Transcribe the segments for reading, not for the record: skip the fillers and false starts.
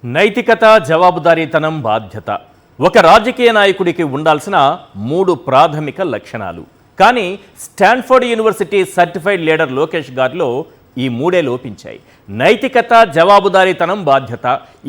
నైతికత, జవాబుదారీతనం, బాధ్యత ఒక రాజకీయ నాయకుడికి ఉండాల్సిన 3 ప్రాథమిక లక్షణాలు. కానీ Stanford university certified leader Lokesh గారిలో ఈ 3 లోపించాయి. నైతికత, జవాబుదారీతనం, బాధ్యత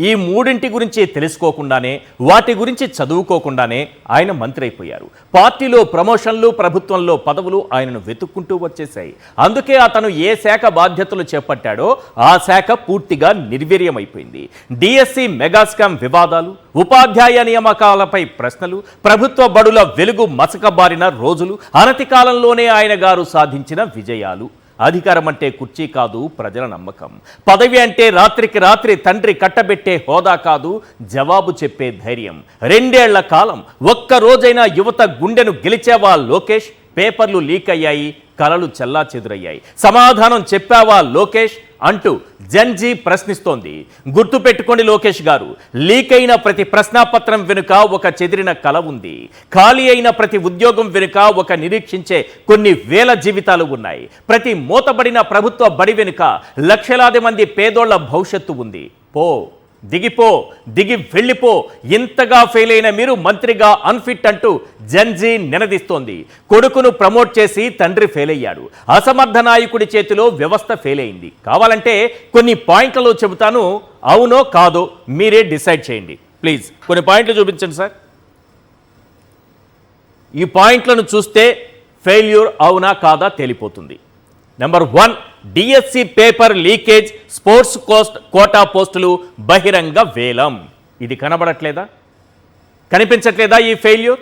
ఈ 3 గురించి తెలుసుకోకుండానే, వాటి గురించి చదువుకోకుండానే ఆయన మంత్రి అయిపోయారు. పార్టీలో ప్రమోషన్లు, ప్రభుత్వంలో పదవులు ఆయనను వెతుక్కుంటూ వచ్చేశాయి. అందుకే అతను ఏ శాఖ బాధ్యతలు చేపట్టాడో ఆ శాఖ పూర్తిగా నిర్వీర్యమైపోయింది. డిఎస్సి మెగా స్కామ్ వివాదాలు, ఉపాధ్యాయ నియామకాలపై ప్రశ్నలు, ప్రభుత్వ బడుల వెలుగు మసకబారిన రోజులు, అనతి కాలంలోనే ఆయన గారు సాధించిన విజయాలు. అధికారం అంటే కుర్చీ కాదు, ప్రజల నమ్మకం. పదవి అంటే రాత్రికి రాత్రి తండ్రి కట్టబెట్టే హోదా కాదు, జవాబు చెప్పే ధైర్యం. 2 ఏళ్ల కాలం ఒక్క రోజైనా యువత గుండెను గెలిచేవా లోకేష్? పేపర్లు లీక్ అయ్యాయి, కలలు చెల్లాచెదురయ్యాయి. సమాధానం చెప్పావా లోకేష్ అంటూ జెన్జీ ప్రశ్నిస్తోంది. గుర్తుపెట్టుకోండి లోకేష్ గారు, లీక్ అయిన ప్రతి ప్రశ్నాపత్రం వెనుక ఒక చెదిరిన కల ఉంది. ఖాళీ అయిన ప్రతి ఉద్యోగం వెనుక ఒక నిరీక్షించే కొన్ని వేల జీవితాలు ఉన్నాయి. ప్రతి మూతబడిన ప్రభుత్వ బడి వెనుక లక్షలాది మంది పేదోళ్ల భవిష్యత్తు ఉంది. దిగి వెళ్ళిపో. ఇంతగా ఫెయిల్ అయిన మీరు మంత్రిగా అన్ఫిట్ అంటూ జెన్జీ నినదిస్తోంది. కొడుకును ప్రమోట్ చేసి తండ్రి ఫెయిల్ అయ్యాడు. అసమర్థ నాయకుడి చేతిలో వ్యవస్థ ఫెయిల్ అయింది. కావాలంటే కొన్ని పాయింట్లలో చెబుతాను, అవునో కాదో మీరే డిసైడ్ చేయండి. ప్లీజ్ కొన్ని పాయింట్లు చూపించండి సార్. ఈ పాయింట్లను చూస్తే ఫెయిల్యూర్ అవునా కాదా తేలిపోతుంది. Number 1, DSC paper leakage, sports quota పోస్టులు బహిరంగ వేలం. ఇది కనబడట్లేదా? కనిపించట్లేదా ఈ ఫెయిల్యూర్?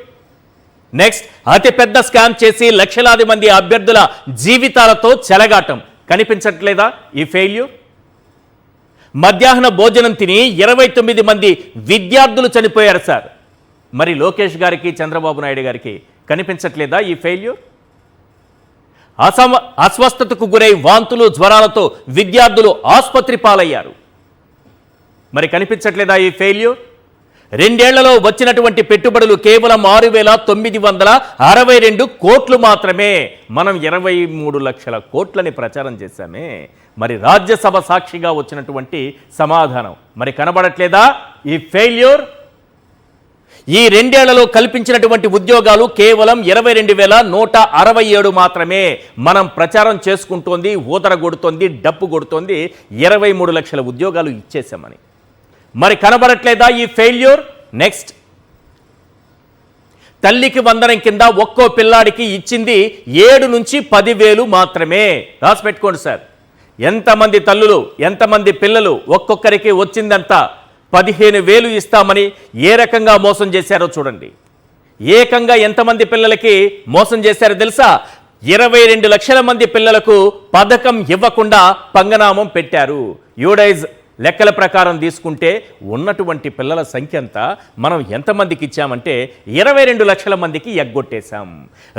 నెక్స్ట్, అతిపెద్ద స్కామ్ చేసి లక్షలాది మంది అభ్యర్థుల జీవితాలతో చెలగాటం. కనిపించట్లేదా ఈ ఫెయిల్యూర్? మధ్యాహ్న భోజనం తిని 29 మంది విద్యార్థులు చనిపోయారు సార్. మరి లోకేష్ గారికి, చంద్రబాబు నాయుడు గారికి కనిపించట్లేదా ఈ ఫెయిల్యూర్? అస్వస్థతకు గురై వాంతులు, జ్వరాలతో విద్యార్థులు ఆసుపత్రి పాలయ్యారు. మరి కనిపించట్లేదా ఈ ఫెయిల్యూర్? 2 ఏళ్లలో వచ్చినటువంటి పెట్టుబడులు కేవలం 6,962 కోట్లు మాత్రమే. మనం 23 లక్షల కోట్లని ప్రచారం చేశామే. మరి రాజ్యసభ సాక్షిగా వచ్చినటువంటి సమాధానం మరి కనబడట్లేదా ఈ ఫెయిల్యూర్? ఈ 2 ఏళ్లలో కల్పించినటువంటి ఉద్యోగాలు కేవలం 22,167 మాత్రమే. మనం ప్రచారం చేసుకుంటోంది, ఊదరగొడుతోంది, డప్పు కొడుతోంది 23 లక్షల ఉద్యోగాలు ఇచ్చేసామని. మరి కనబడట్లేదా ఈ ఫెయిల్యూర్? నెక్స్ట్, తల్లికి వందనం కింద ఒక్కో పిల్లాడికి ఇచ్చింది 7 నుంచి 10,000 మాత్రమే. రాసి పెట్టుకోండి సార్. ఎంతమంది తల్లులు, ఎంతమంది పిల్లలు, ఒక్కొక్కరికి వచ్చిందంతా 15,000 ఇస్తామని ఏ రకంగా మోసం చేశారో చూడండి. ఏకంగా ఎంతమంది పిల్లలకి మోసం చేశారో తెలుసా? 22 లక్షల మంది పిల్లలకు పథకం ఇవ్వకుండా పంగనామం పెట్టారు. యూడైజ్ లెక్కల ప్రకారం తీసుకుంటే ఉన్నటువంటి పిల్లల సంఖ్య అంతా మనం ఎంతమందికి ఇచ్చామంటే 22 లక్షల మందికి ఎగ్గొట్టేశాం.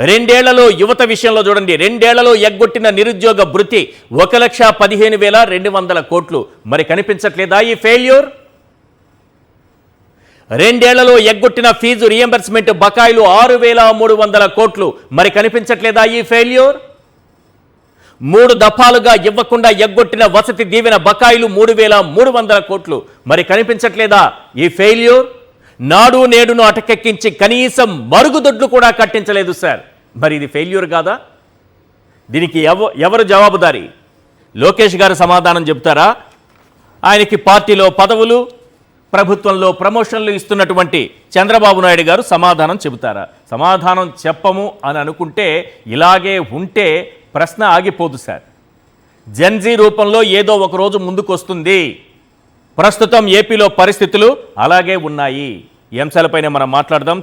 2 ఏళ్లలో యువత విషయంలో చూడండి, 2 ఏళ్లలో ఎగ్గొట్టిన నిరుద్యోగ భృతి 1,15,200 కోట్లు. మరి కనిపించట్లేదా ఈ ఫెయిల్యూర్? 2 ఏళ్లలో ఎగ్గొట్టిన ఫీజు రియంబర్స్మెంట్ బకాయిలు 6,300 కోట్లు. మరి కనిపించట్లేదా ఈ ఫెయిల్యూర్? 3 దఫాలుగా ఇవ్వకుండా ఎగ్గొట్టిన వసతి దీవెన బకాయిలు 3,300 కోట్లు. మరి కనిపించట్లేదా ఈ ఫెయిల్యూర్? నాడు నేడును అటకెక్కించి కనీసం మరుగుదొడ్లు కూడా కట్టించలేదు సార్. మరి ఇది ఫెయిల్యూర్ కాదా? దీనికి ఎవరు జవాబుదారీ? లోకేష్ గారు సమాధానం చెబుతారా? ఆయనకి పార్టీలో పదవులు, ప్రభుత్వంలో ప్రమోషన్లు ఇస్తున్నటువంటి చంద్రబాబు నాయుడు గారు సమాధానం చెబుతారా? సమాధానం చెప్పము అని అనుకుంటే, ఇలాగే ఉంటే ప్రశ్న ఆగిపోదు సార్. జెన్జీ రూపంలో ఏదో ఒక రోజు ముందుకు వస్తుంది. ప్రస్తుతం ఏపీలో పరిస్థితులు అలాగే ఉన్నాయి. ఈ అంశాలపైన మనం మాట్లాడదాం.